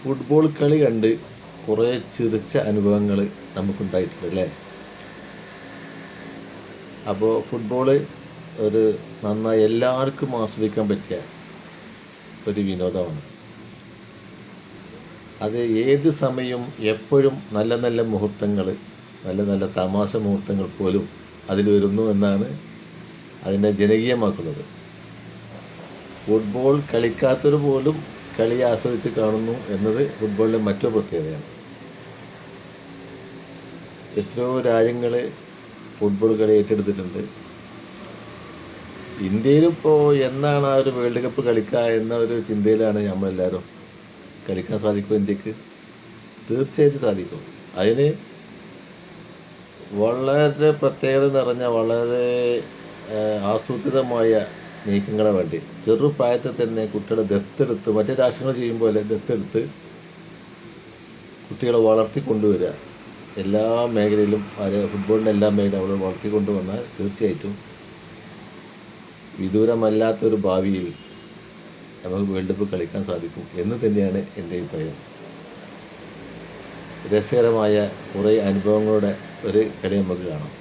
Football കളി കണ്ട് കുറേ ചിരിച്ച അനുഭവങ്ങൾ നമുക്കുണ്ടായിട്ടുണ്ട് അല്ലേ? അപ്പോൾ ഫുട്ബോള് ഒരു നന്നായി എല്ലാവർക്കും ആസ്വദിക്കാൻ പറ്റിയ ഒരു വിനോദമാണ്. അത് ഏത് സമയവും എപ്പോഴും നല്ല നല്ല മുഹൂർത്തങ്ങൾ, നല്ല നല്ല തമാശ മുഹൂർത്തങ്ങൾ പോലും അതിൽ വരുന്നു എന്നാണ് അതിനെ ജനകീയമാക്കുന്നത്. ഫുട്ബോൾ കളിക്കാത്തവർ പോലും കളി ആസ്വദിച്ച് കാണുന്നു എന്നത് ഫുട്ബോളിലെ മറ്റൊരു പ്രത്യേകതയാണ്. എത്രയോ രാജ്യങ്ങൾ ഫുട്ബോൾ കളി ഏറ്റെടുത്തിട്ടുണ്ട്. ഇന്ത്യയിലിപ്പോൾ എന്നാണ് ആ ഒരു വേൾഡ് കപ്പ് കളിക്കുക എന്ന ഒരു ചിന്തയിലാണ് നമ്മളെല്ലാവരും. കളിക്കാൻ സാധിക്കും ഇന്ത്യക്ക്? തീർച്ചയായിട്ടും സാധിക്കും. അതിന് വളരെ പ്രത്യേകത നിറഞ്ഞ, വളരെ ആസൂത്രിതമായ നീക്കങ്ങളെ വേണ്ടി ചെറുപ്രായത്തിൽ തന്നെ കുട്ടികളെ ദത്തെടുത്ത്, മറ്റു രാഷ്ട്രങ്ങൾ ചെയ്യുമ്പോൾ പോലെ ദത്തെടുത്ത് കുട്ടികളെ വളർത്തിക്കൊണ്ടുവരിക. എല്ലാ മേഖലയിലും ഫുട്ബോളിൻ്റെ എല്ലാ മേഖലയും അവിടെ വളർത്തിക്കൊണ്ടുവന്നാൽ തീർച്ചയായിട്ടും വിദൂരമല്ലാത്തൊരു ഭാവിയിൽ നമുക്ക് വേൾഡ് കപ്പ് കളിക്കാൻ സാധിക്കും എന്ന് തന്നെയാണ് എൻ്റെ അഭിപ്രായം. രസകരമായ കുറേ അനുഭവങ്ങളുടെ ഒരു കളി നമുക്ക് കാണാം.